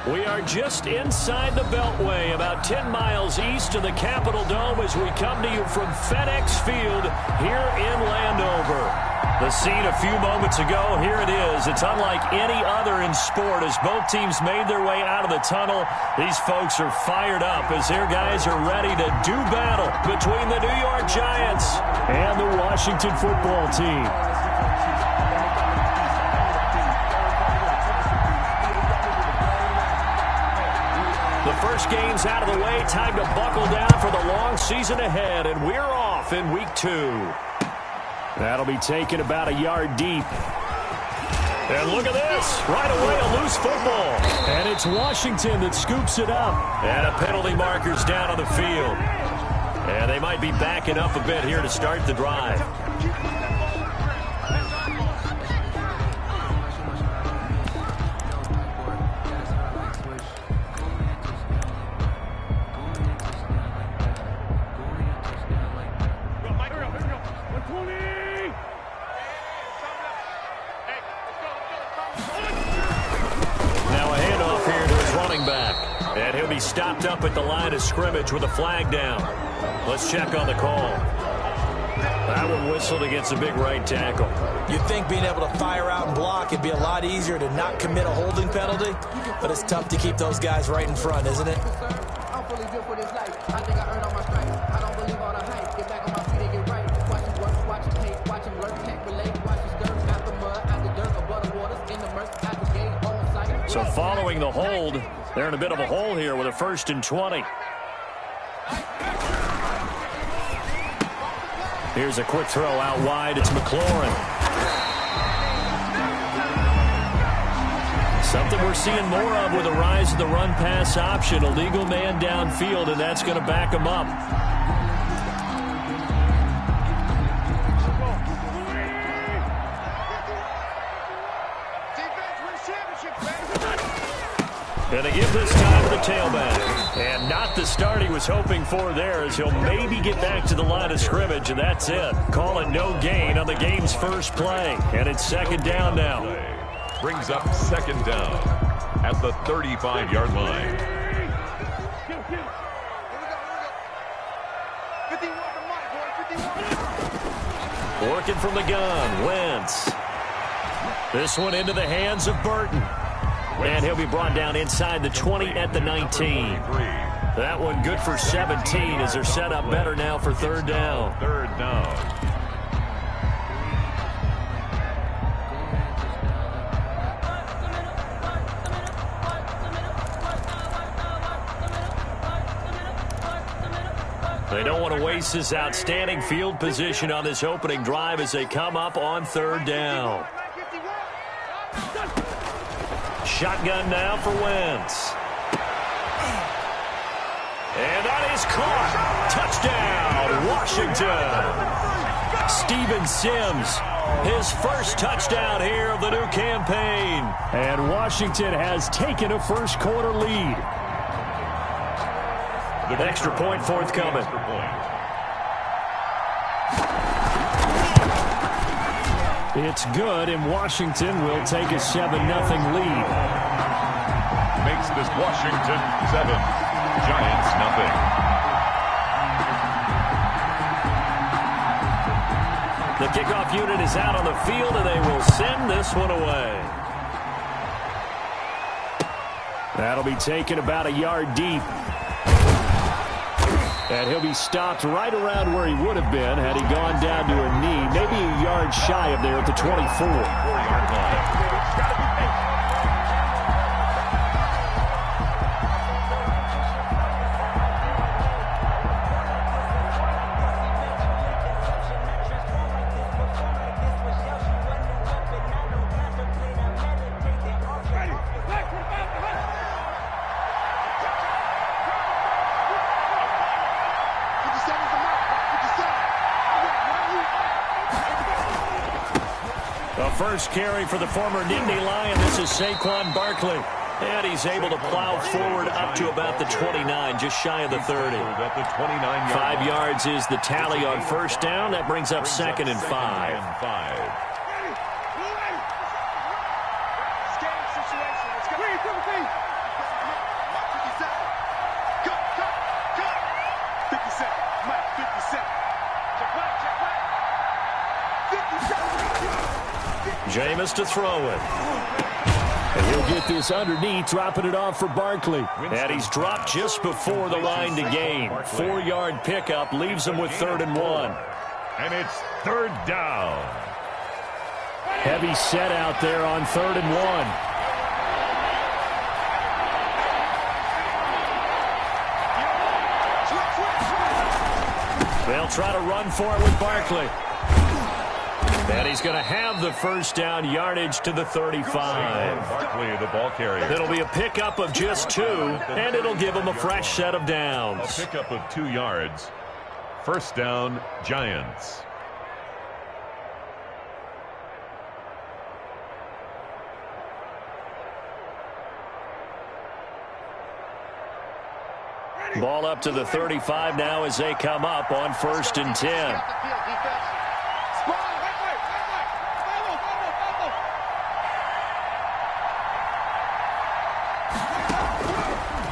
We are just inside the Beltway, about 10 miles east of the Capitol Dome as we come to you from FedEx Field here in Landover. The scene a few moments ago, here it is. It's unlike any other in sport as both teams made their way out of the tunnel. These folks are fired up as their guys are ready to do battle between the New York Giants and the Washington football team. The first game's out of the way. Time to buckle down for the long season ahead, and we're off in week 2. That'll be taken about a yard deep. And look at this. Right away, a loose football. And it's Washington that scoops it up. And a penalty marker's down on the field. And they might be backing up a bit here to start the drive. Stopped up at the line of scrimmage with a flag down. Let's check on the call. That one whistled against a big right tackle. You'd think being able to fire out and block it'd be a lot easier to not commit a holding penalty, but it's tough to keep those guys right in front, isn't it? I'm fully built for this life. I think I earned all my stripes. I don't believe all the hype. Get back on my feet and get right. Watch him work, watch him hate, watch him work, can't relate. Watch his dirt out the mud, out the dirt, above the waters, in the murk, out the gate, on the site. So following the hold, they're in a bit of a hole here with a 1st and 20. Here's a quick throw out wide. It's McLaurin. Something we're seeing more of with the rise of the run-pass option. A legal man downfield, and that's going to back him up. And they give this time to the tailback. And not the start he was hoping for there as he'll maybe get back to the line of scrimmage, and that's it. Call it no gain on the game's first play. And it's 2nd down now. Brings up 2nd down at the 35-yard line. Working from the gun, Wentz. This one into the hands of Burton. And he'll be brought down inside the 20 at the 19. That one good for 17 as they're set up better now for 3rd down. 3rd down. They don't want to waste this outstanding field position on this opening drive as they come up on 3rd down. Shotgun now for Wentz. And that is caught. Touchdown, Washington. Steven Sims, his first touchdown here of the new campaign. And Washington has taken a first-quarter lead. The extra point forthcoming. It's good, and Washington will take a 7-0 lead. Makes this Washington 7, Giants 0. The kickoff unit is out on the field, and they will send this one away. That'll be taken about a yard deep. And he'll be stopped right around where he would have been had he gone down to a knee, maybe a yard shy of there at the 24. 4-yard line. First carry for the former Nittany Lion. This is Saquon Barkley. And he's able to plow forward up to about the 29, just shy of the 30. 5 yards is the tally on 1st down. That brings up 2nd and 5. Jameis to throw it. And he'll get this underneath, dropping it off for Barkley. And he's dropped just before the line to gain. 4-yard pickup leaves him with 3rd and 1. And it's 3rd down. Heavy set out there on 3rd and 1. They'll try to run for it with Barkley. And he's going to have the first down, yardage to the 35. Barkley, the ball carrier. It'll be a pickup of just 2, and it'll give him a fresh set of downs. A pickup of 2 yards. First down, Giants. Ball up to the 35 now as they come up on 1st and 10.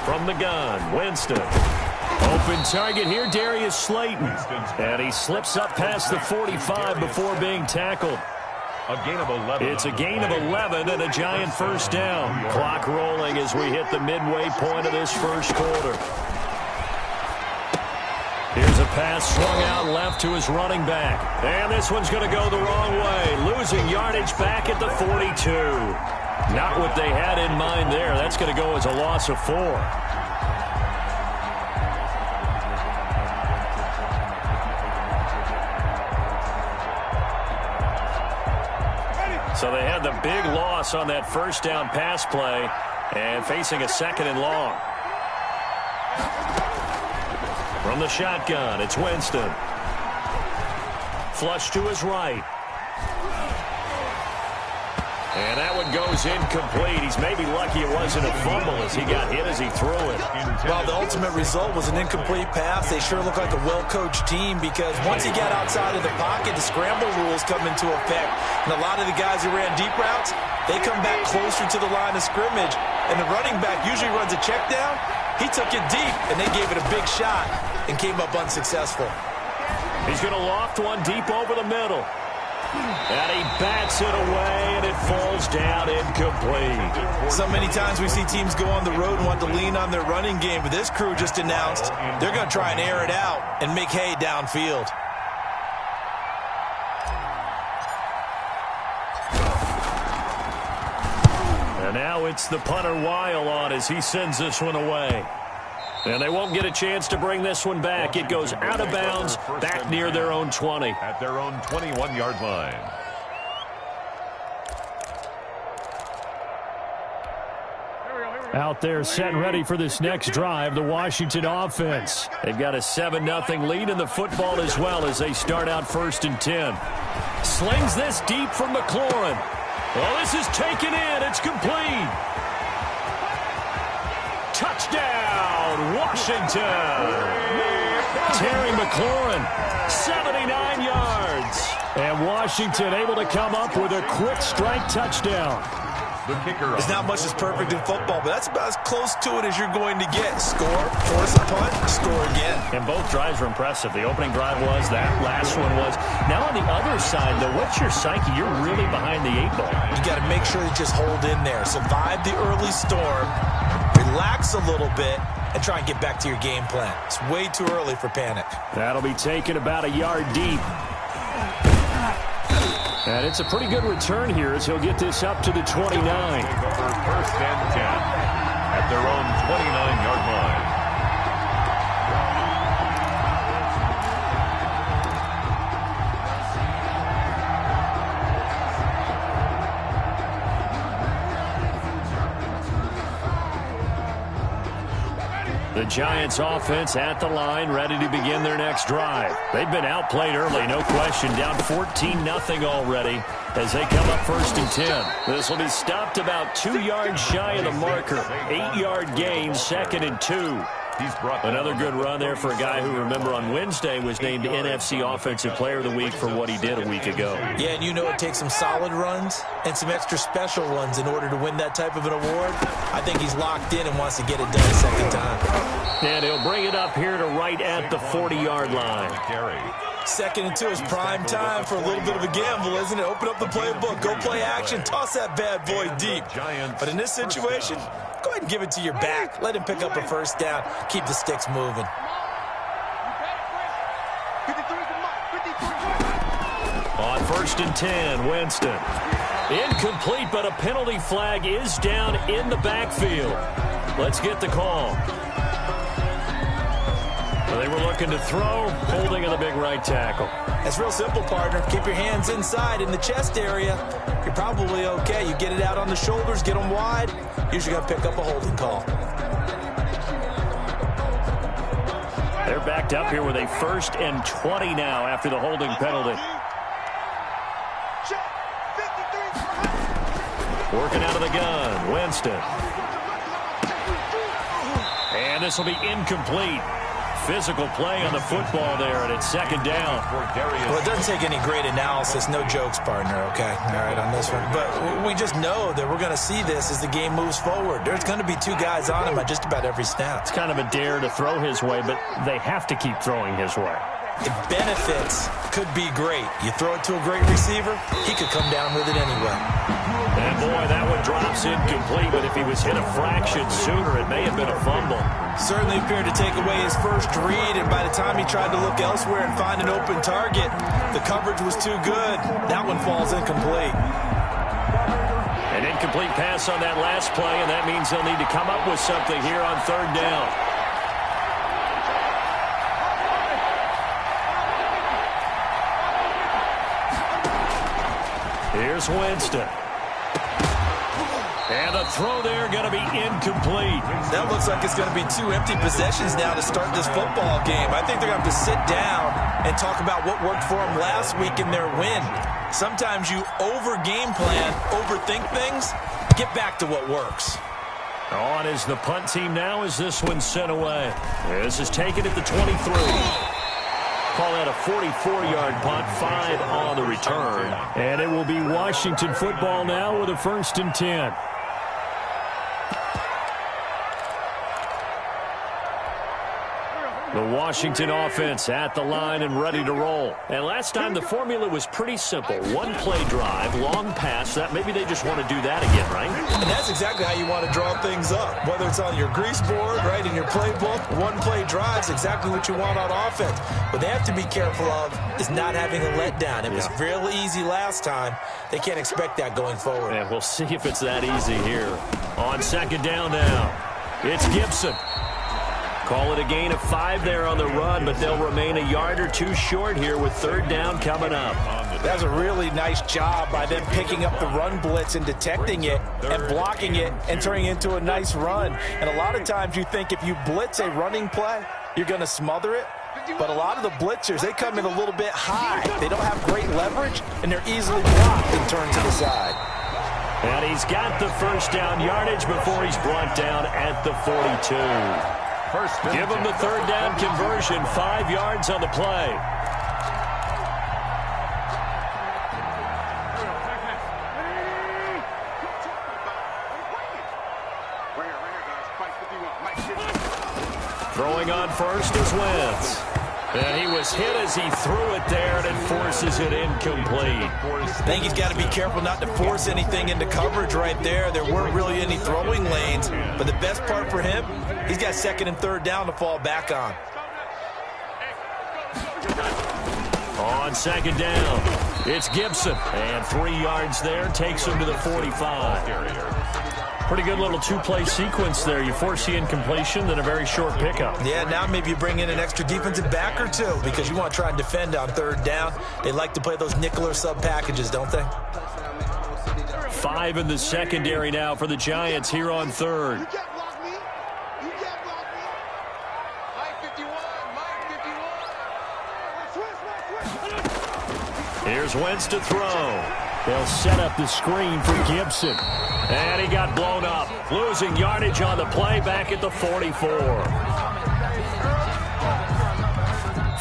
From the gun, Winston. Open target here, Darius Slayton. And he slips up past the 45 before being tackled. A gain of 11. It's a gain of 11 and a Giant first down. Clock rolling as we hit the midway point of this first quarter. Here's a pass swung out left to his running back. And this one's going to go the wrong way. Losing yardage back at the 42. Not what they had in mind there. That's going to go as a loss of 4. So they had the big loss on that first down pass play and facing a 2nd and long. From the shotgun, it's Winston. Flush to his right. And that one goes incomplete. He's maybe lucky it wasn't a fumble as he got hit as he threw it. Well, the ultimate result was an incomplete pass. They sure look like a well-coached team because once he got outside of the pocket, the scramble rules come into effect. And a lot of the guys who ran deep routes, they come back closer to the line of scrimmage. And the running back usually runs a check down. He took it deep, and they gave it a big shot and came up unsuccessful. He's going to loft one deep over the middle. And he bats it away, and it falls down incomplete. So many times we see teams go on the road and want to lean on their running game, but this crew just announced they're going to try and air it out and make hay downfield. And now it's the punter Weil on as he sends this one away. And they won't get a chance to bring this one back. It goes out of bounds back near their own 20. At their own 21-yard line. Out there set and ready for this next drive, the Washington offense. They've got a 7-0 lead in the football as well as they start out 1st and 10. Slings this deep from McLaurin. Well, this is taken in. It's complete. Touchdown, Washington. Terry McLaurin, 79 yards. And Washington able to come up with a quick strike touchdown. The kicker. There's not much that's perfect in football, but that's about as close to it as you're going to get. Score, force a punt, score again. And both drives were impressive. The opening drive was, that last one was. Now on the other side, though, what's your psyche? You're really behind the 8 ball. You got to make sure you just hold in there. Survive the early storm, relax a little bit, and try and get back to your game plan. It's way too early for panic. That'll be taken about a yard deep. And it's a pretty good return here as he'll get this up to the 29. First and 10 at their own 29-yard line. The Giants offense at the line, ready to begin their next drive. They've been outplayed early, no question. Down 14-0 already as they come up 1st and 10. This will be stopped about 2 yards shy of the marker. 8-yard gain, 2nd and 2. Another good run there for a guy who, remember, on Wednesday was named NFC Offensive Player of the Week for what he did a week ago. Yeah, and you know it takes some solid runs and some extra special runs in order to win that type of an award. I think he's locked in and wants to get it done a second time. And he'll bring it up here to right at the 40-yard line. Carry. 2nd and 2 is prime time for a little bit of a gamble, isn't it? Open up the playbook, go play action, toss that bad boy deep. But in this situation, go ahead and give it to your back. Let him pick up a first down. Keep the sticks moving. On 1st and 10, Winston. Incomplete, but a penalty flag is down in the backfield. Let's get the call. Well, they were looking to throw, holding on the big right tackle. That's real simple, partner. Keep your hands inside in the chest area. You're probably okay. You get it out on the shoulders, get them wide. Usually going to pick up a holding call. They're backed up here with a 1st and 20 now after the holding penalty. Working out of the gun, Winston. And this will be incomplete. Physical play on the football there, and it's 2nd down. Well, it doesn't take any great analysis. No jokes, partner, okay? All right, on this one. But we just know that we're going to see this as the game moves forward. There's going to be 2 guys on him at just about every snap. It's kind of a dare to throw his way, but they have to keep throwing his way. The benefits could be great. You throw it to a great receiver, he could come down with it anyway. And boy, that one drops incomplete, but if he was hit a fraction sooner, it may have been a fumble. Certainly appeared to take away his first read, and by the time he tried to look elsewhere and find an open target, the coverage was too good. That one falls incomplete. An incomplete pass on that last play, and that means they'll need to come up with something here on 3rd down. Here's Winston. And the throw there going to be incomplete. That looks like it's going to be 2 empty possessions now to start this football game. I think they're going to have to sit down and talk about what worked for them last week in their win. Sometimes you over-game plan, overthink things, get back to what works. On is the punt team now as this one's sent away. This is taken at the 23. Call that a 44-yard punt, 5 on the return. And it will be Washington football now with a 1st and 10. The Washington offense at the line and ready to roll. And last time the formula was pretty simple. 1-play drive, long pass. That maybe they just want to do that again, right? And that's exactly how you want to draw things up. Whether it's on your grease board, right, in your playbook, 1-play drive is exactly what you want on offense. What they have to be careful of is not having a letdown. It was real easy last time. They can't expect that going forward. And we'll see if it's that easy here. On 2nd down now, it's Gibson. Call it a gain of 5 there on the run, but they'll remain a yard or 2 short here with 3rd down coming up. That was a really nice job by them picking up the run blitz and detecting it and blocking it and turning it into a nice run. And a lot of times you think if you blitz a running play, you're going to smother it. But a lot of the blitzers, they come in a little bit high. They don't have great leverage, and they're easily blocked and turned to the side. And he's got the 1st down yardage before he's brought down at the 42. Give him the 3rd down conversion, 5 yards on the play. Throwing on 1st is Wentz. And he was hit as he threw it there, and it forces it incomplete. I think he's got to be careful not to force anything into coverage right there. There weren't really any throwing lanes, but the best part for him, he's got 2nd and 3rd down to fall back on. On 2nd down, it's Gibson. And 3 yards there, takes him to the 45. Pretty good little 2-play sequence there. You force the incompletion, then a very short pickup. Yeah, now maybe you bring in an extra defensive back or 2 because you want to try and defend on 3rd down. They like to play those nickel or sub packages, don't they? 5 in the secondary now for the Giants here on 3rd. Here's Wentz to throw. They'll set up the screen for Gibson. And he got blown up. Losing yardage on the play back at the 44.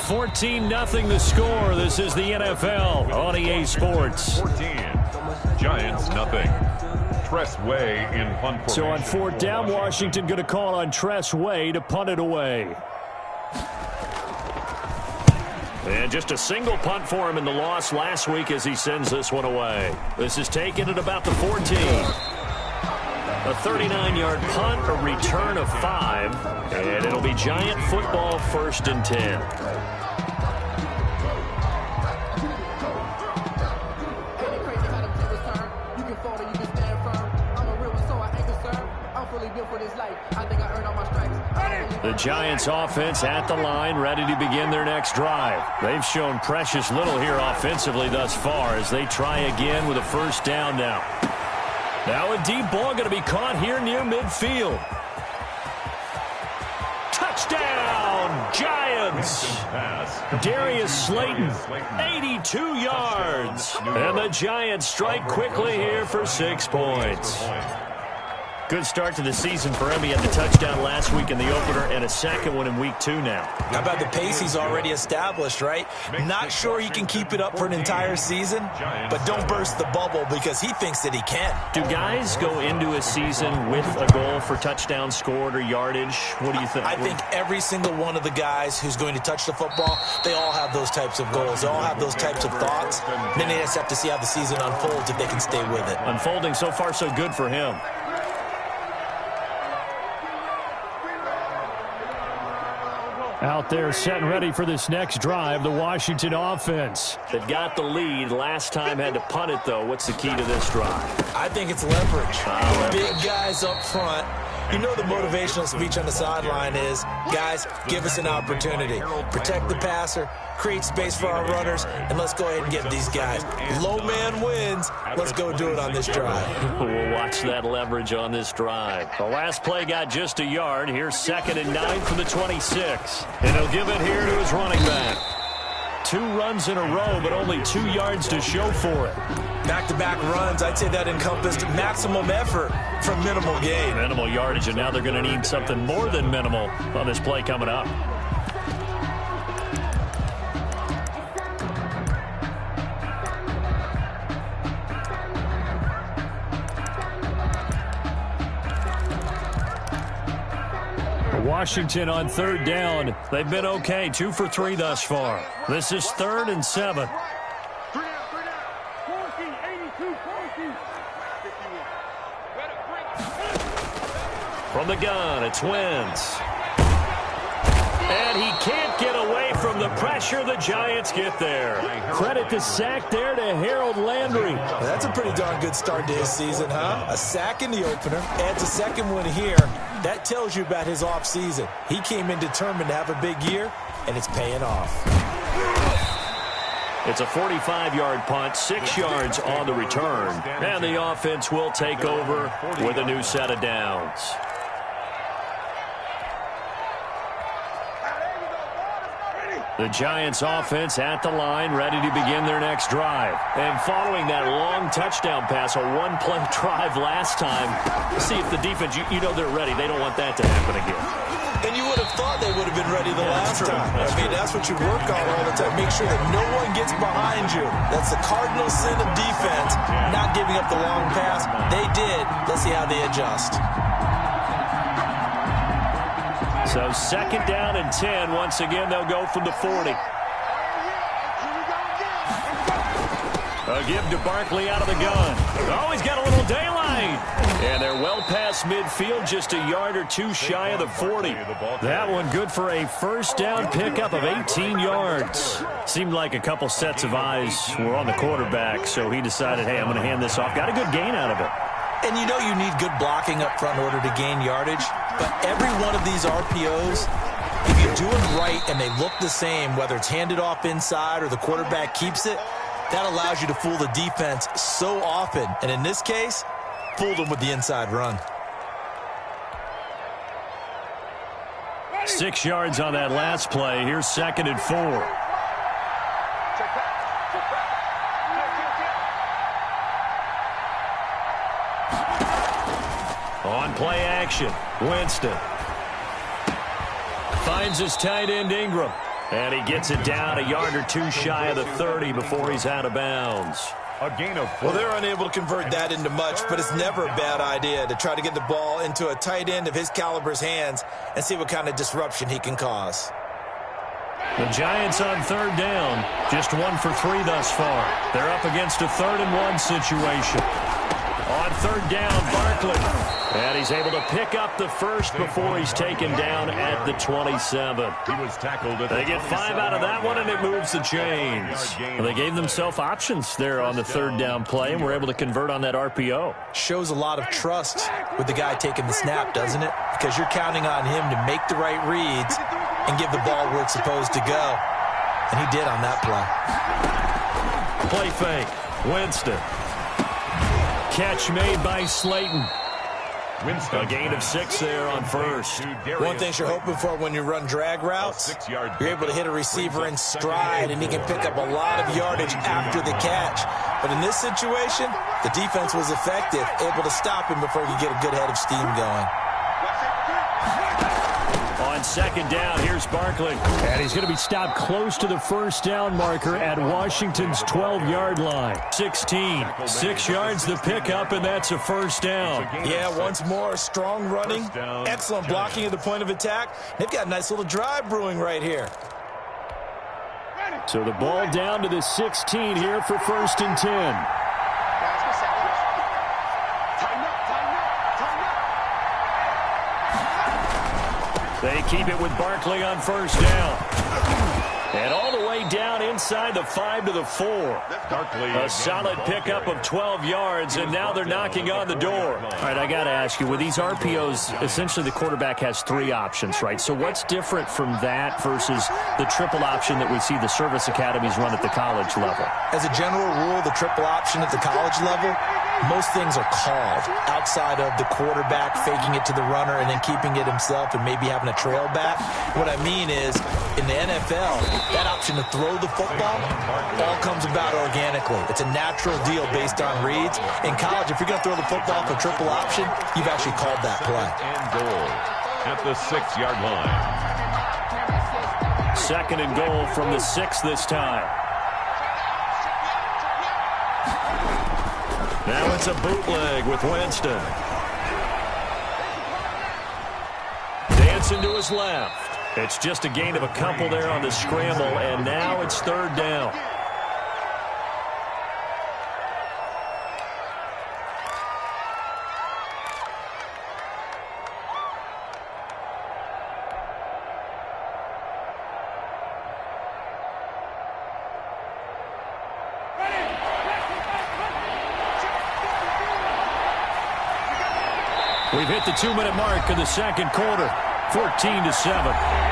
14-0 the score. This is the NFL on EA Sports. 14. Giants, nothing. Tress Way in punt formation. So on 4th down, Washington going to call on Tress Way to punt it away. And just a single punt for him in the loss last week as he sends this one away. This is taken at about the 14. A 39-yard punt, a return of 5, and it'll be Giant football 1st and 10. The Giants offense at the line, ready to begin their next drive. They've shown precious little here offensively thus far as they try again with a 1st down now. Now a deep ball going to be caught here near midfield. Touchdown, Giants! Darius Slayton, 82 yards. And the Giants strike quickly here for 6 points. Good start to the season for him. He had the touchdown last week in the opener and a second one in week 2 now. How about the pace he's already established, right? Not sure he can keep it up for an entire season, but don't burst the bubble because he thinks that he can. Do guys go into a season with a goal for touchdown scored or yardage? What do you think? I think every single one of the guys who's going to touch the football, they all have those types of goals. They all have those types of thoughts. Then they just have to see how the season unfolds if they can stay with it. Unfolding so far so good for him. Out there set and ready for this next drive, the Washington offense. They've got the lead. Last time had to punt it, though. What's the key to this drive? I think it's leverage. Big guys up front. You know the motivational speech on the sideline is, guys, give us an opportunity. Protect the passer, create space for our runners, and let's go ahead and get these guys. Low man wins. Let's go do it on this drive. We'll watch that leverage on this drive. The last play got just a yard. Here's 2nd and 9 from the 26. And he'll give it here to his running back. 2 runs in a row, but only 2 yards to show for it. Back-to-back runs, I'd say that encompassed maximum effort for minimal gain. Minimal yardage, and now they're going to need something more than minimal on this play coming up. Washington on 3rd down. They've been okay, 2 for 3 thus far. This is 3rd and 7. From the gun, it's Wentz. And he can't get away from the pressure. The Giants get there. Credit the sack there to Harold Landry. That's a pretty darn good start to his season, huh? A sack in the opener, adds a second one here. That tells you about his offseason. He came in determined to have a big year, and it's paying off. It's a 45-yard punt, 6 yards on the return. And the offense will take over with a new set of downs. The Giants offense at the line, ready to begin their next drive. And following that long touchdown pass, a one-play drive last time, see if the defense, you know they're ready. They don't want that to happen again. And you would have thought they would have been ready the last time. That's what you work on all the time. Make sure that no one gets behind you. That's the cardinal sin of defense, not giving up the long pass. They did. Let's see how they adjust. So 2nd down and 10. Once again, they'll go from the 40. A give to Barkley out of the gun. Oh, he's got a little daylight. And they're well past midfield, just a yard or 2 shy of the 40. That one good for a 1st down pickup of 18 yards. Seemed like a couple sets of eyes were on the quarterback, so he decided, hey, I'm going to hand this off. Got a good gain out of it. And you know you need good blocking up front in order to gain yardage. But every one of these RPOs, if you do it right and they look the same, whether it's handed off inside or the quarterback keeps it, that allows you to fool the defense so often. And in this case, fooled them with the inside run. 6 yards on that last play. Here's 2nd and 4. On play action, Winston finds his tight end Ingram, and he gets it down a yard or 2 shy of the 30 before he's out of bounds. A gain of 4. Well, they're unable to convert that into much, but it's never a bad idea to try to get the ball into a tight end of his caliber's hands and see what kind of disruption he can cause. The Giants on third down, just 1 for 3 thus far. They're up against a 3rd and 1 situation. On third down, Barkley. And he's able to pick up the first before he's taken down at the 27. He was tackled. They get 5 out of that one, and it moves the chains. Well, they gave themselves options there on the third down play, and were able to convert on that RPO. Shows a lot of trust with the guy taking the snap, doesn't it? Because you're counting on him to make the right reads and give the ball where it's supposed to go. And he did on that play. Play fake. Winston. Catch made by Slayton. A gain of 6 there on first. One thing you're hoping for when you run drag routes, you're able to hit a receiver in stride, and he can pick up a lot of yardage after the catch. But in this situation, the defense was effective, able to stop him before he could get a good head of steam going. On second down, here's Barkley. And he's going to be stopped close to the first down marker at Washington's 12-yard line. 16. 6 yards the pickup, and that's a first down. Yeah, once more, strong running, excellent blocking at the point of attack. They've got a nice little drive brewing right here. So the ball down to the 16 here for 1st and 10. They keep it with Barkley on first down. And all the way down inside the 5 to the 4. Barkley. A solid pickup of 12 yards, and now they're knocking on the door. All right, I got to ask you, with these RPOs, essentially the quarterback has 3 options, right? So what's different from that versus the triple option that we see the service academies run at the college level? As a general rule, the triple option at the college level, most things are called outside of the quarterback faking it to the runner and then keeping it himself and maybe having a trail back. What I mean is, in the NFL, that option to throw the football all comes about organically. It's a natural deal based on reads. In college, if you're going to throw the football for triple option, you've actually called that play. And goal at the 6-yard line. 2nd and goal from the 6 this time. Now it's a bootleg with Winston. Dancing to his left. It's just a gain of a couple there on the scramble, and now it's 3rd down. We've hit the 2-minute mark of the second quarter, 14-7.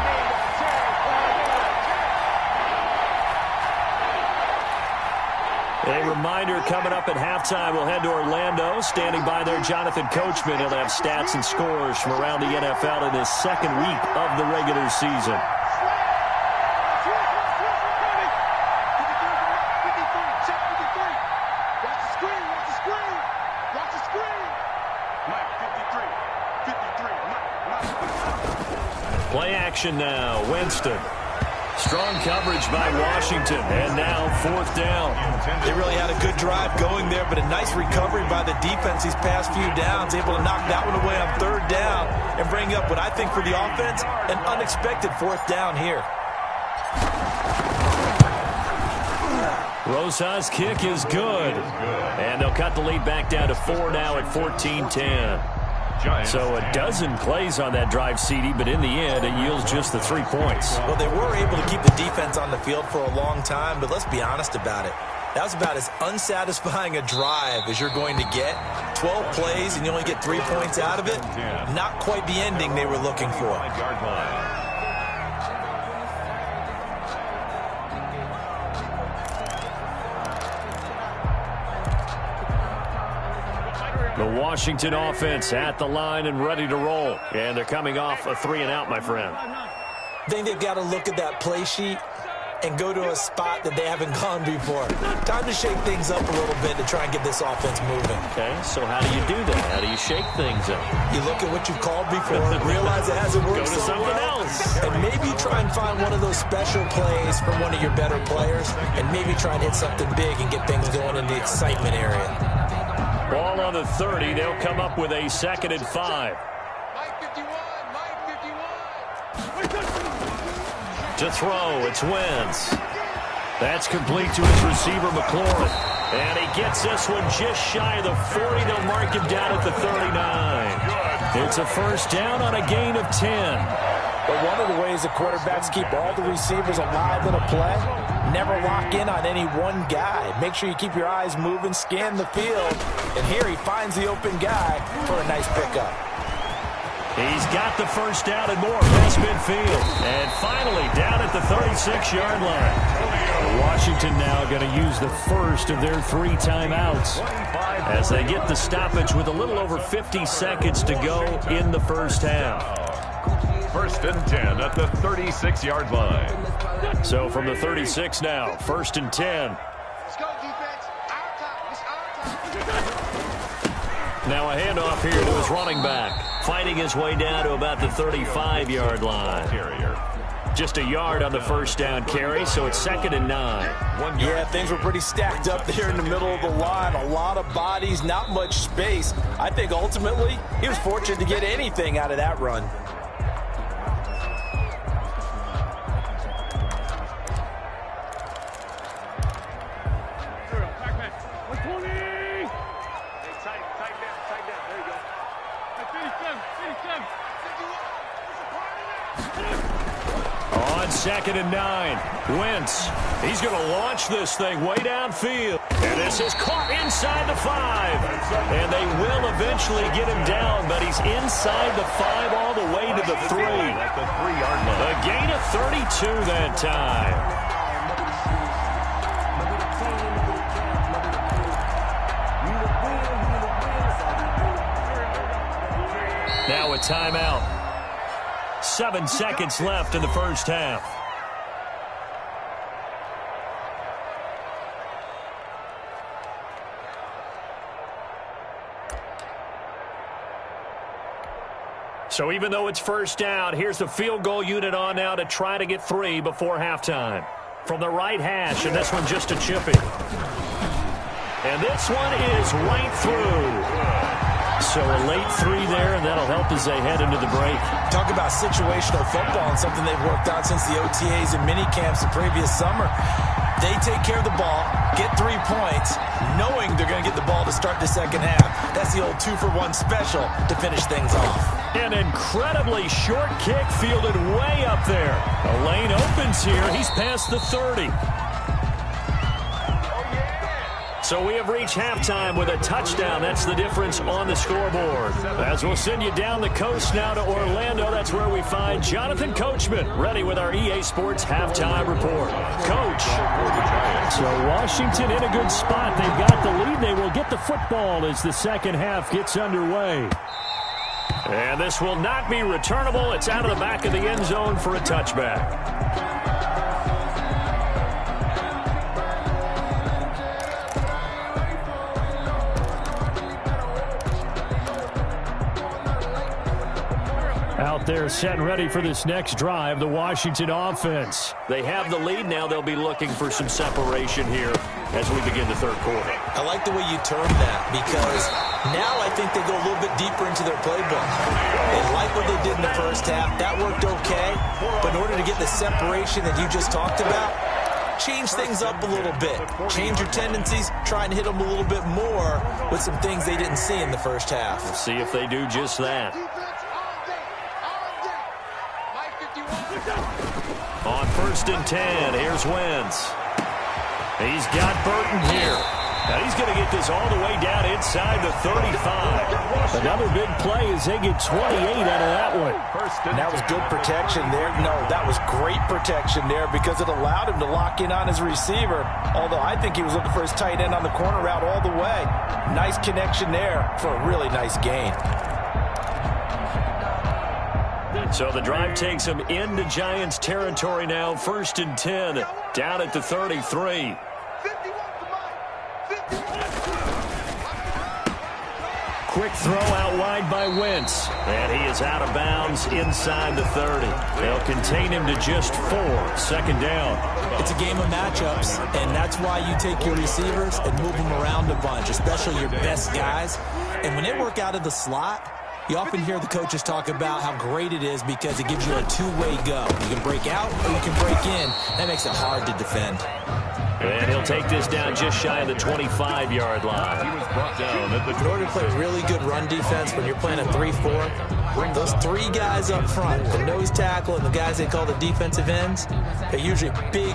A reminder coming up at halftime, we'll head to Orlando. Standing by there, Jonathan Coachman. He'll have stats and scores from around the NFL in his 2nd week of the regular season. Play action now, Winston. Strong coverage by Washington, and now 4th down. They really had a good drive going there, but a nice recovery by the defense these past few downs, able to knock that one away on 3rd down and bring up what I think for the offense, an unexpected 4th down here. Rosas' kick is good, and they'll cut the lead back down to 4 now at 14-10. So a dozen plays on that drive, CD, but in the end, it yields just the 3 points. Well, they were able to keep the defense on the field for a long time, but let's be honest about it. That was about as unsatisfying a drive as you're going to get. 12 plays, and you only get 3 points out of it. Not quite the ending they were looking for. The Washington offense at the line and ready to roll. And they're coming off a 3-and-out, my friend. I think they've got to look at that play sheet and go to a spot that they haven't gone before. Time to shake things up a little bit to try and get this offense moving. Okay, so how do you do that? How do you shake things up? You look at what you've called before, realize it hasn't worked so so something well, else. and maybe try and find one of those special plays from one of your better players, and maybe try and hit something big and get things going in the excitement area. Ball on the 30. They'll come up with a 2nd and 5. To throw, it's Wentz. That's complete to his receiver, McLaurin. And he gets this one just shy of the 40. They'll mark him down at the 39. It's a first down on a gain of 10. But one of the ways the quarterbacks keep all the receivers alive in a play, never lock in on any one guy. Make sure you keep your eyes moving, scan the field. And here he finds the open guy for a nice pickup. He's got the first down and more past midfield. And finally down at the 36-yard line. Washington now going to use the first of their 3 timeouts as they get the stoppage with a little over 50 seconds to go in the first half. First and 10 at the 36-yard line. So from the 36 now, first and 10. Let's go, defense. Our time. Now a handoff here to his running back, fighting his way down to about the 35-yard line. Just a yard on the first down carry, so it's 2nd and 9. Yeah, things were pretty stacked up there in the middle of the line. A lot of bodies, not much space. I think ultimately he was fortunate to get anything out of that run. On 2nd and 9, Wentz. He's going to launch this thing way downfield. And this is caught inside the 5. And they will eventually get him down, but he's inside the 5 all the way to the 3. At the 3-yard line. A gain of 32 that time. Now a timeout. 7 seconds left in the first half. So even though it's first down, here's the field goal unit on now to try to get 3 before halftime. From the right hash, and this one just a chippy. And this one is right through. So a late 3 there, and that'll help as they head into the break. Talk about situational football and something they've worked on since the OTAs and mini camps the previous summer. They take care of the ball, get 3 points, knowing they're going to get the ball to start the second half. That's the old 2-for-1 special to finish things off. An incredibly short kick fielded way up there. A lane opens here. He's past the 30. So we have reached halftime with a touchdown. That's the difference on the scoreboard. As we'll send you down the coast now to Orlando, that's where we find Jonathan Coachman, ready with our EA Sports Halftime Report. Coach. So Washington in a good spot. They've got the lead. They will get the football as the second half gets underway. And this will not be returnable. It's out of the back of the end zone for a touchback. Out there set and ready for this next drive, the Washington offense. They have the lead now. They'll be looking for some separation here as we begin the third quarter. I like the way you termed that because now I think they go a little bit deeper into their playbook. They like what they did in the first half. That worked okay. But in order to get the separation that you just talked about, change things up a little bit. Change your tendencies, try and hit them a little bit more with some things they didn't see in the first half. We'll see if they do just that. On 1st and 10, here's Wentz. He's got Burton here. Now he's going to get this all the way down inside the 35. Another big play as they get 28 out of that one. And that was good protection there. No, that was great protection there because it allowed him to lock in on his receiver. Although I think he was looking for his tight end on the corner route all the way. Nice connection there for a really nice gain. So the drive takes him into Giants territory now. 1st and 10, down at the 33. Quick throw out wide by Wentz. And he is out of bounds inside the 30. They'll contain him to just 4. 2nd down. It's a game of matchups, and that's why you take your receivers and move them around a bunch, especially your best guys. And when they work out of the slot, You often hear the coaches talk about how great it is because it gives you a two-way go. You can break out or you can break in. That makes it hard to defend. And he'll take this down just shy of the 25-yard line. He was brought down at the... In order to play really good run defense when you're playing a 3-4, those three guys up front, the nose tackle and the guys they call the defensive ends, they're usually big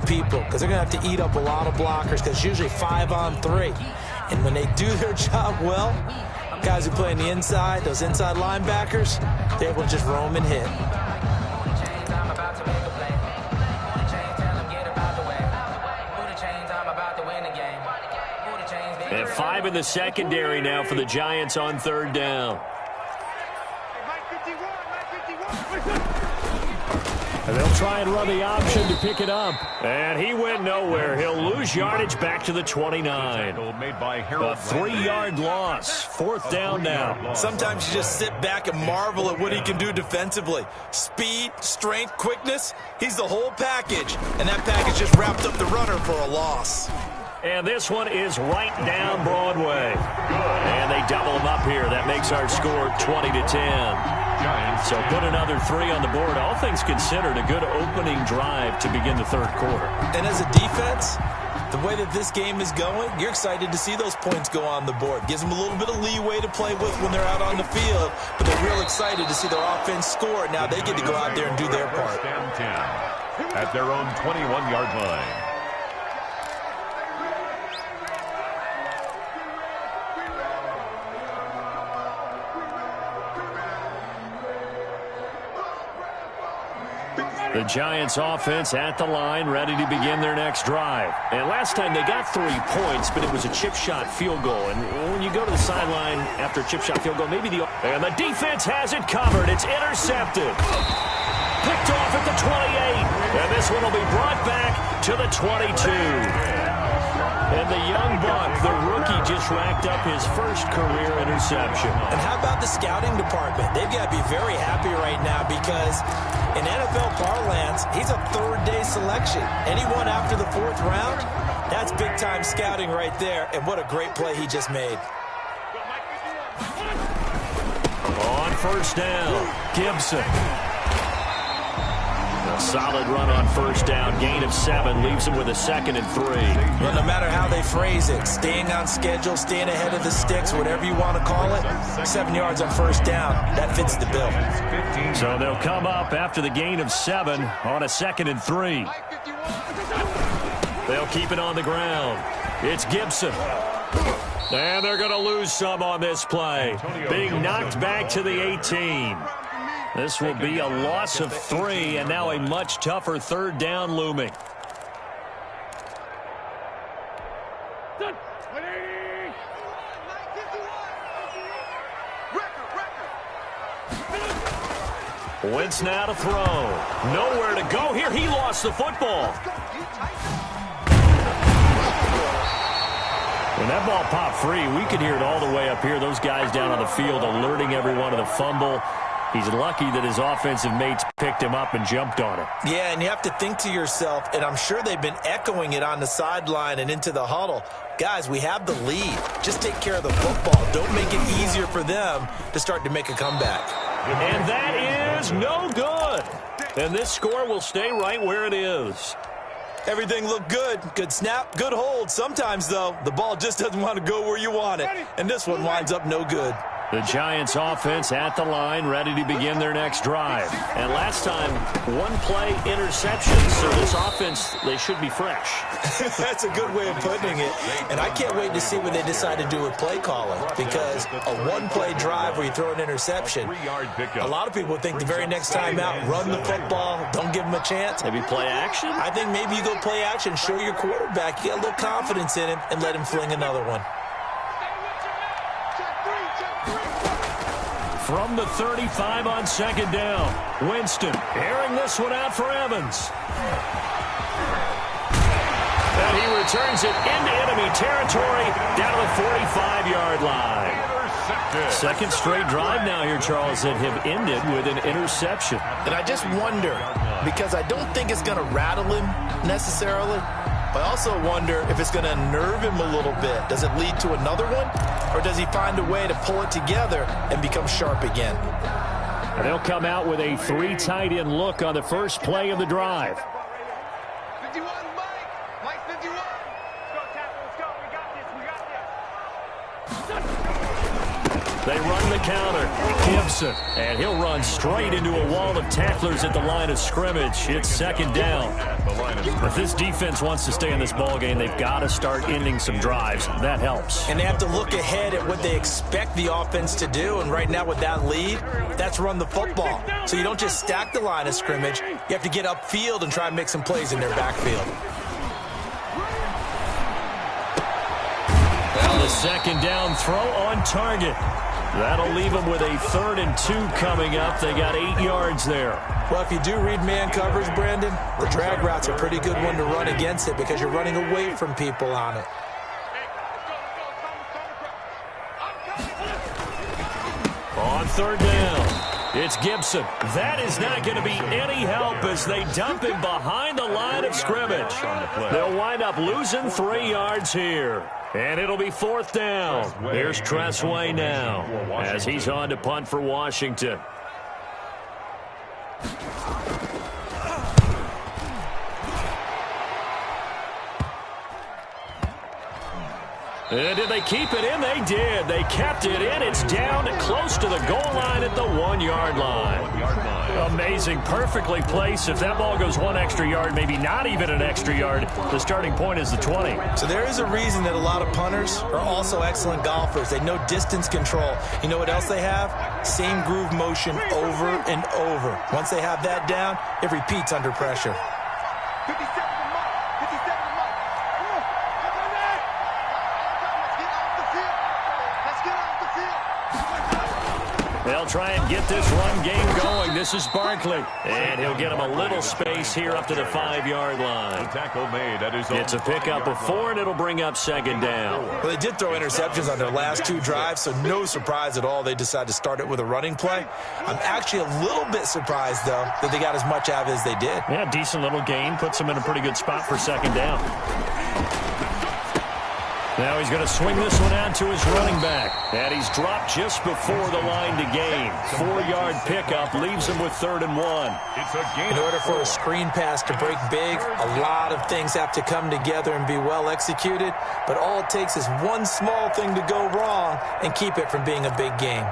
people because they're going to have to eat up a lot of blockers because it's usually 5-on-3. And when they do their job well, guys who play on the inside, those inside linebackers, they're able to just roam and hit. And 5 in the secondary now for the Giants on third down. And they'll try and run the option to pick it up. And he went nowhere. He'll lose yardage back to the 29. A 3-yard loss. Fourth down now. Sometimes you just sit back and marvel at what he can do defensively. Speed, strength, quickness. He's the whole package. And that package just wrapped up the runner for a loss. And this one is right down Broadway. And they double him up here. That makes our score 20-10. So put another 3 on the board. All things considered, a good opening drive to begin the third quarter. And as a defense, the way that this game is going, you're excited to see those points go on the board. Gives them a little bit of leeway to play with when they're out on the field, but they're real excited to see their offense score. Now they get to go out there and do their part. At their own 21-yard line. The Giants offense at the line, ready to begin their next drive. And last time they got 3 points, but it was a chip shot field goal. And when you go to the sideline after a chip shot field goal, maybe the... And the defense has it covered. It's intercepted. Picked off at the 28. And this one will be brought back to the 22. And the young buck, the rookie, just racked up his first career interception. And how about the scouting department? They've got to be very happy right now because in NFL parlance, he's a third-day selection. Anyone after the 4th round, that's big-time scouting right there. And what a great play he just made. On first down, Gibson. A solid run on first down. Gain of 7 leaves him with a 2nd and 3. Well, no matter how they phrase it, staying on schedule, staying ahead of the sticks, whatever you want to call it, 7 yards on first down, that fits the bill. So they'll come up after the gain of 7 on a 2nd and 3. They'll keep it on the ground. It's Gibson. And they're going to lose some on this play. Being knocked back to the 18. This will be a loss of 3, and now a much tougher third down looming. Wentz now to throw. Nowhere to go here. He lost the football. When that ball popped free, we could hear it all the way up here. Those guys down on the field alerting everyone of the fumble. He's lucky that his offensive mates picked him up and jumped on it. Yeah, and you have to think to yourself, and I'm sure they've been echoing it on the sideline and into the huddle. Guys, we have the lead. Just take care of the football. Don't make it easier for them to start to make a comeback. And that is no good. And this score will stay right where it is. Everything looked good. Good snap, good hold. Sometimes, though, the ball just doesn't want to go where you want it. And this one winds up no good. The Giants offense at the line, ready to begin their next drive. And last time, 1-play interception. So this offense, they should be fresh. That's a good way of putting it. And I can't wait to see what they decide to do with play calling. Because a 1-play drive where you throw an interception, a lot of people think the very next time out, run the football, don't give them a chance. Maybe play action? I think maybe you go play action, show your quarterback, you got a little confidence in him, and let him fling another one. From the 35 on second down, Winston airing this one out for Evans. And he returns it into enemy territory down to the 45-yard line. Second straight drive now here, Charles, that have ended with an interception. And I just wonder, because I don't think it's going to rattle him necessarily, But I also wonder if it's going to unnerve him a little bit. Does it lead to another one? Or does he find a way to pull it together and become sharp again? And they'll come out with a 3 tight end look on the first play of the drive. 51, Mike. Mike 51. Let's go, tackle. Let's go. We got this. We got this. They run the counter. Gibson. And he'll run straight into a wall of tacklers at the line of scrimmage. It's second down. If this defense wants to stay in this ballgame, they've got to start ending some drives. That helps. And they have to look ahead at what they expect the offense to do. And right now with that lead, that's run the football. So you don't just stack the line of scrimmage. You have to get upfield and try and make some plays in their backfield. Well, the second down throw on target. That'll leave them with a 3rd and 2 coming up. They got 8 yards there. Well, if you do read man coverage, Brandon, the drag route's a pretty good one to run against it because you're running away from people on it. On 3rd down, it's Gibson. That is not going to be any help as they dump him behind the line of scrimmage. They'll wind up losing 3 yards here. And it'll be 4th down. Here's Tressway now as he's on to punt for Washington. And did they keep it in? They did. They kept it in. It's down close to the goal line at the 1-yard line. Amazing. Perfectly placed. If that ball goes 1 extra yard, maybe not even an extra yard, the starting point is the 20. So there is a reason that a lot of punters are also excellent golfers. They know distance control. You know what else they have? Same groove motion over and over. Once they have that down, it repeats under pressure. 57 to Mike. 57 to Mike. Come on. Come on, man. Let's get off the field. Let's get off the field. They'll try and get this run game going. This is Barkley. And he'll get him a little space here up to the 5-yard line. Tackle made at his own. It's a pickup of 4, and it'll bring up second down. Well, they did throw interceptions on their last 2 drives, so no surprise at all they decided to start it with a running play. I'm actually a little bit surprised, though, that they got as much out of it as they did. Yeah, decent little gain. Puts them in a pretty good spot for second down. Now he's going to swing this one out to his running back. And he's dropped just before the line to gain. 4-yard pickup leaves him with 3rd and 1. It's a gain. In order for a screen pass to break big, a lot of things have to come together and be well executed. But all it takes is one small thing to go wrong and keep it from being a big game.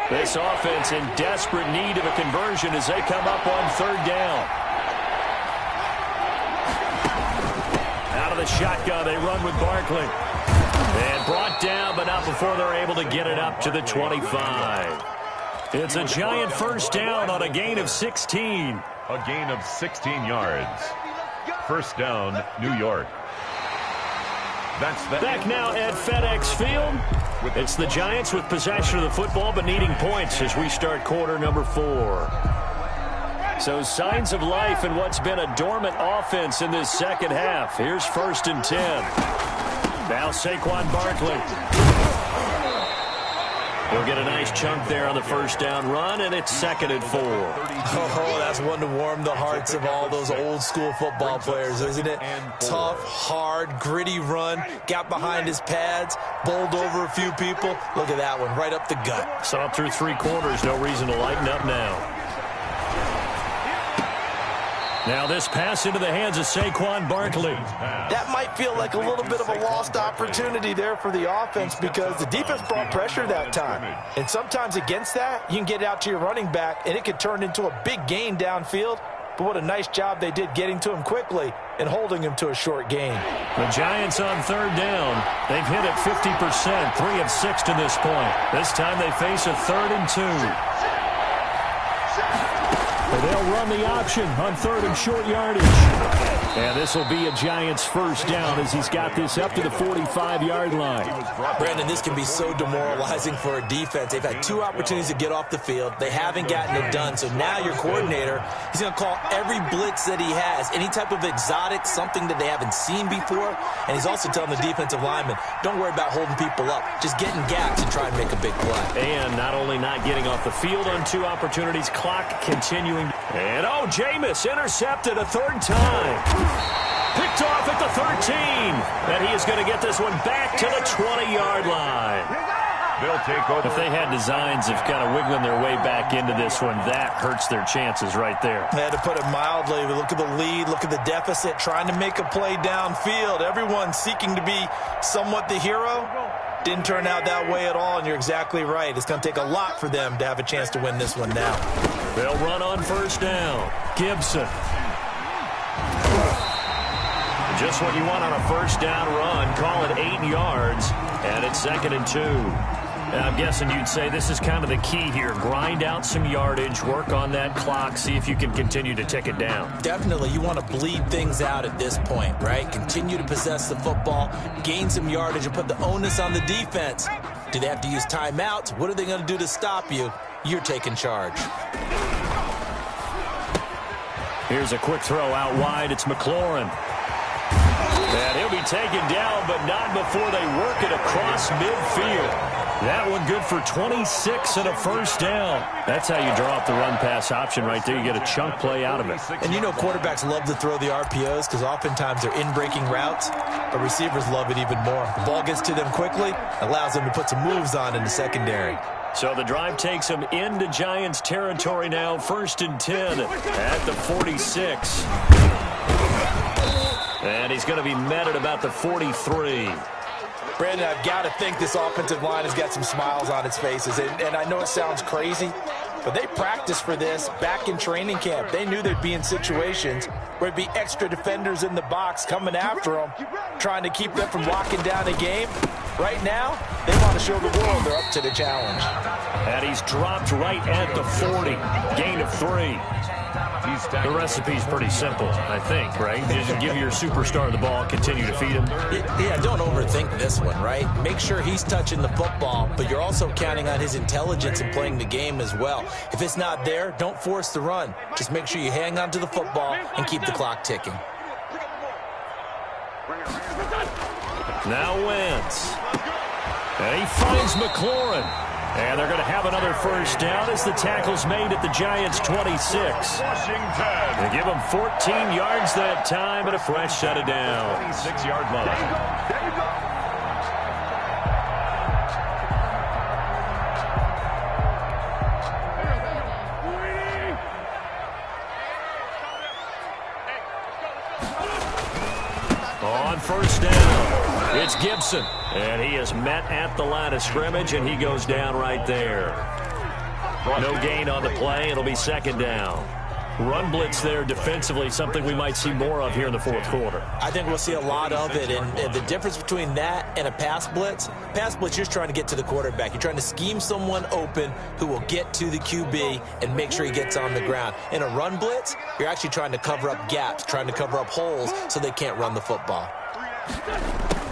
This offense in desperate need of a conversion as they come up on 3rd down. Out of the shotgun, they run with Barkley. And brought down, but not before they're able to get it up to the 25. It's a giant first down on a gain of 16. A gain of 16 yards. First down, New York. That's the Back now at FedEx Field. It's the Giants with possession of the football but needing points as we start quarter number 4. So signs of life in what's been a dormant offense in this second half. Here's 1st and 10. Now Saquon Barkley. He'll get a nice chunk there on the first down run, and it's 2nd and 4. Oh, that's one to warm the hearts of all those old school football players, isn't it? Tough, hard, gritty run, got behind his pads, bowled over a few people. Look at that one, right up the gut. Saw it through 3 quarters, no reason to lighten up now. Now this pass into the hands of Saquon Barkley. That might feel like a little bit of a lost opportunity there for the offense because the defense brought pressure that time. And sometimes against that, you can get out to your running back, and it could turn into a big gain downfield. But what a nice job they did getting to him quickly and holding him to a short gain. The Giants on 3rd down. They've hit it 50%, 3 of 6 to this point. This time they face a 3rd and 2. They'll run the option on 3rd and short yardage. And this will be a Giants first down as he's got this up to the 45-yard line. Brandon, this can be so demoralizing for a defense. They've had 2 opportunities to get off the field. They haven't gotten it done. So now your coordinator, he's going to call every blitz that he has, any type of exotic, something that they haven't seen before. And he's also telling the defensive lineman, don't worry about holding people up. Just get in gaps and try and make a big play. And not only not getting off the field on 2 opportunities, clock continuing. And, Jameis intercepted a 3rd time. Picked off at the 13. And he is going to get this one back to the 20-yard line. They'll take over. If they had designs of kind of wiggling their way back into this one, that hurts their chances right there. They had to put it mildly. Look at the lead. Look at the deficit. Trying to make a play downfield. Everyone seeking to be somewhat the hero. Didn't turn out that way at all, and you're exactly right. It's going to take a lot for them to have a chance to win this one now. They'll run on first down. Gibson. Just what you want on a first down run. Call it 8 yards, and it's 2nd and 2. And I'm guessing you'd say this is kind of the key here. Grind out some yardage, work on that clock, see if you can continue to tick it down. Definitely. You want to bleed things out at this point, right? Continue to possess the football, gain some yardage, and put the onus on the defense. Do they have to use timeouts? What are they going to do to stop you? You're taking charge. Here's a quick throw out wide. It's McLaurin. And he'll be taken down, but not before they work it across midfield. That one good for 26 and a first down. That's how you draw up the run-pass option right there. You get a chunk play out of it. And you know quarterbacks love to throw the RPOs because oftentimes they're in-breaking routes, but receivers love it even more. The ball gets to them quickly, allows them to put some moves on in the secondary. So the drive takes them into Giants territory now. 1st and 10 at the 46. And he's going to be met at about the 43. Brandon, I've got to think this offensive line has got some smiles on its faces. And I know it sounds crazy, but they practiced for this back in training camp. They knew they'd be in situations where there'd be extra defenders in the box coming after them, trying to keep them from locking down a game. Right now, they want to show the world they're up to the challenge. And he's dropped right at the 40. Gain of 3. The recipe's pretty simple, I think, right? Just give your superstar the ball, continue to feed him. Yeah, don't overthink this one, right? Make sure he's touching the football, but you're also counting on his intelligence in playing the game as well. If it's not there, don't force the run. Just make sure you hang on to the football and keep the clock ticking. Now Wentz. And he finds McLaurin. And they're going to have another first down as the tackle's made at the Giants' 26. They give them 14 yards that time and a fresh set of downs. 26-yard line. There you go. On first down, it's Gibson. And he is met at the line of scrimmage, and he goes down right there. No gain on the play. It'll be 2nd down. Run blitz there defensively, something we might see more of here in the 4th quarter. I think we'll see a lot of it, and the difference between that and a pass blitz, you're just trying to get to the quarterback. You're trying to scheme someone open who will get to the QB and make sure he gets on the ground. In a run blitz, you're actually trying to cover up gaps, trying to cover up holes so they can't run the football.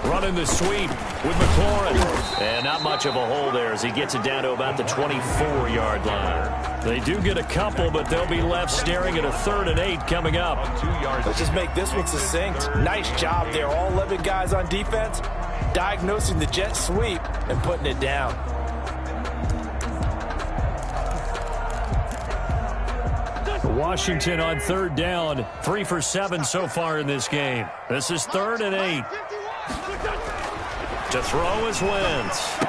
Running the sweep with McLaurin. And not much of a hole there as he gets it down to about the 24-yard line. They do get a couple, but they'll be left staring at a 3rd and 8 coming up. Let's just make this one succinct. Nice job there. All 11 guys on defense diagnosing the jet sweep and putting it down. Washington on 3rd down. 3 for 7 so far in this game. This is 3rd and 8. To throw is Wentz.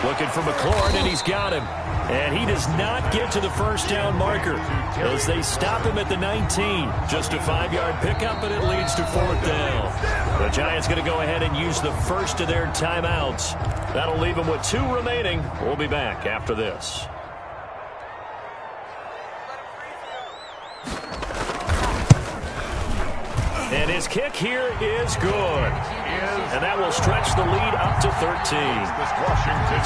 Looking for McLaurin, and he's got him. And he does not get to the first down marker as they stop him at the 19. Just a 5-yard pickup, and it leads to 4th down. The Giants going to go ahead and use the first of their timeouts. That'll leave them with 2 remaining. We'll be back after this. And his kick here is good. And that will stretch the lead up to 13.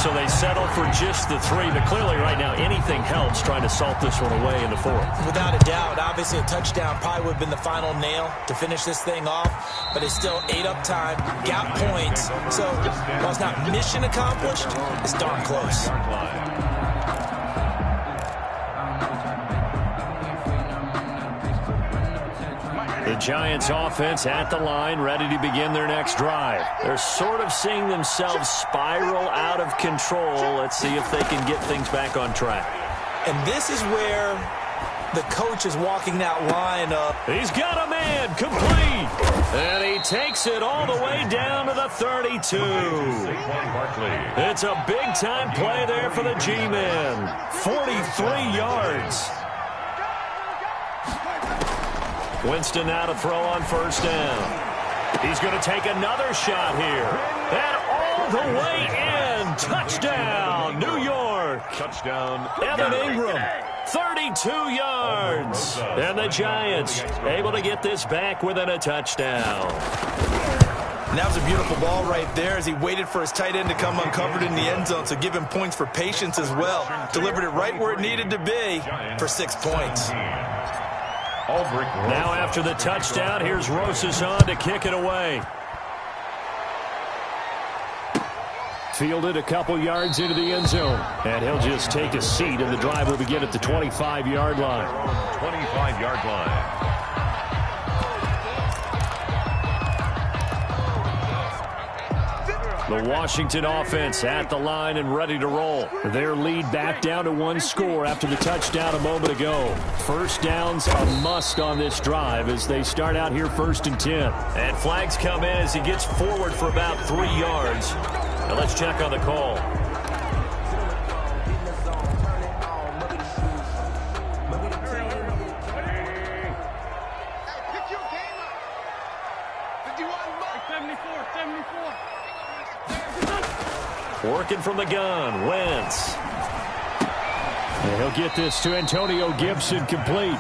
So they settle for just the 3. But clearly right now anything helps trying to salt this one away in the 4th. Without a doubt, obviously a touchdown probably would have been the final nail to finish this thing off. But it's still 8 up time, got points. So while it's not mission accomplished, it's darn close. The Giants offense at the line, ready to begin their next drive. They're sort of seeing themselves spiral out of control. Let's see if they can get things back on track. And this is where the coach is walking that line up. He's got a man, complete. And he takes it all the way down to the 32. It's a big-time play there for the G-men. 43 yards. Winston now to throw on first down. He's going to take another shot here. And all the way in. Touchdown, New York. Touchdown, Evan Ingram, 32 yards. And the Giants able to get this back within a touchdown. And that was a beautiful ball right there as he waited for his tight end to come uncovered in the end zone. So give him points for patience as well. Delivered it right where it needed to be for 6 points. Now after the touchdown, here's Rosas on to kick it away. Fielded a couple yards into the end zone. And he'll just take a seat, and the drive will begin at the 25-yard line. 25-yard line. The Washington offense at the line and ready to roll. Their lead back down to 1 score after the touchdown a moment ago. First down's a must on this drive as they start out here 1st and 10. And flags come in as he gets forward for about 3 yards. Now let's check on the call. Working from the gun, Wentz. And he'll get this to Antonio Gibson, complete.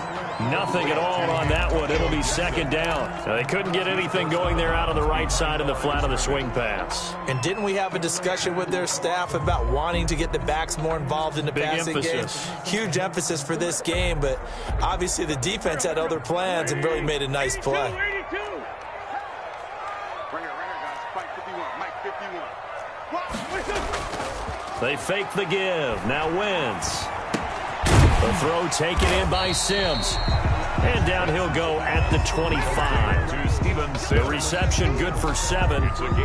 Nothing at all on that one. It'll be 2nd down. Now, they couldn't get anything going there out on the right side of the flat of the swing pass. And didn't we have a discussion with their staff about wanting to get the backs more involved in the passing game? Huge emphasis for this game, but obviously the defense had other plans and really made a nice play. They fake the give. Now Wentz. The throw taken in by Sims. And down he'll go at the 25. The reception good for 7.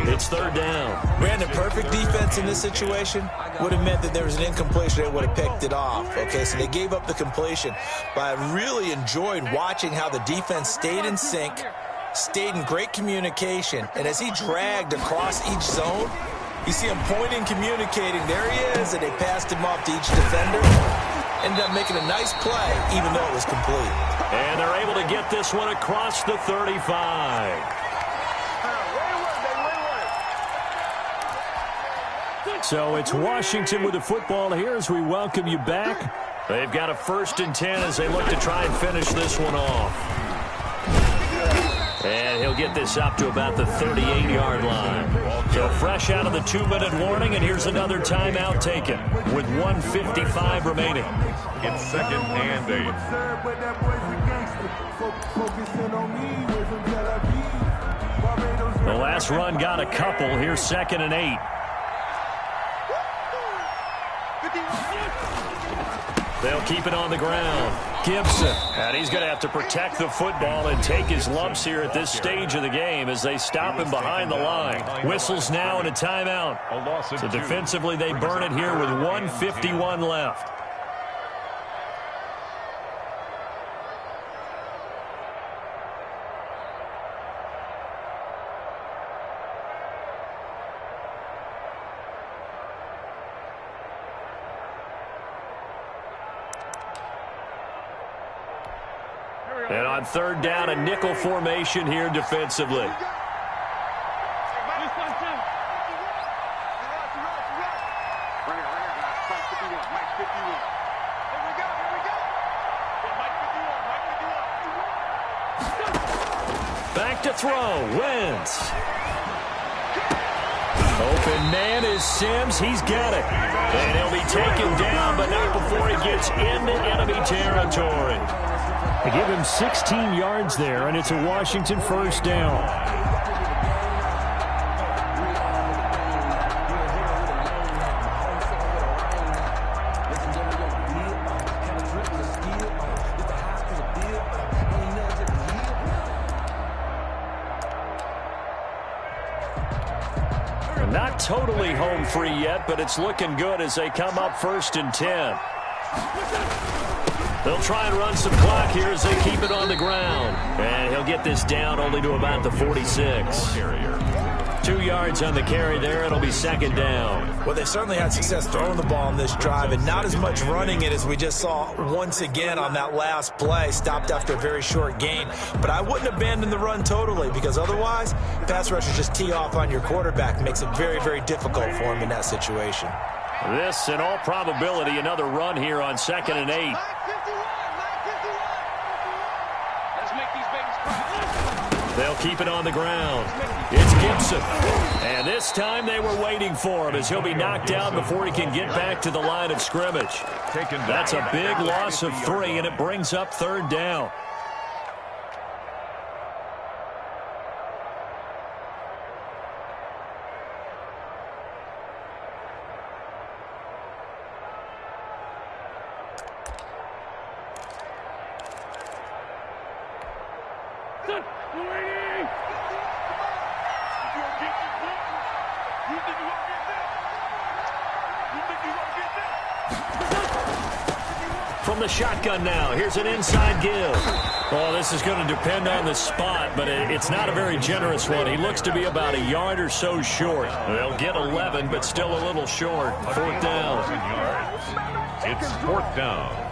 It's 3rd down. Brandon, perfect defense in this situation would have meant that there was an incompletion. They would have picked it off. Okay, so they gave up the completion. But I really enjoyed watching how the defense stayed in sync, stayed in great communication. And as he dragged across each zone, you see him pointing, communicating. There he is, and they passed him off to each defender. Ended up making a nice play, even though it was complete. And they're able to get this one across the 35. So it's Washington with the football here as we welcome you back. They've got a 1st and 10 as they look to try and finish this one off. And he'll get this up to about the 38-yard line. So fresh out of the 2-minute warning, and here's another timeout taken with 1:55 remaining. It's 2nd and 8. The last run got a couple. Here's 2nd and 8. They'll keep it on the ground. Gibson. And he's going to have to protect the football and take his lumps here at this stage of the game as they stop him behind the line. Whistles now and a timeout. So defensively they burn it here with 1:51 left. And on 3rd down, a nickel formation here defensively. Back to throw, Wentz. man is Sims. He's got it. And he'll be taken down, but not before he gets into enemy territory. They give him 16 yards there, and it's a Washington first down. Not totally home free yet, but it's looking good as they come up 1st and 10. They'll try and run some clock here as they keep it on the ground. And he'll get this down only to about the 46. 2 yards on the carry there. It'll be 2nd down. Well, they certainly had success throwing the ball on this drive and not as much running it as we just saw once again on that last play. Stopped after a very short gain. But I wouldn't abandon the run totally because otherwise, pass rushers just tee off on your quarterback. Makes it very, very difficult for him in that situation. This, in all probability, another run here on 2nd and 8. They'll keep it on the ground. It's Gibson. And this time they were waiting for him as he'll be knocked down before he can get back to the line of scrimmage. That's a big loss of 3, and it brings up 3rd down. From the shotgun now, here's an inside give. Well, this is going to depend on the spot, but it's not a very generous one. He looks to be about a yard or so short. They'll get 11, but still a little short. 4th down. It's 4th down.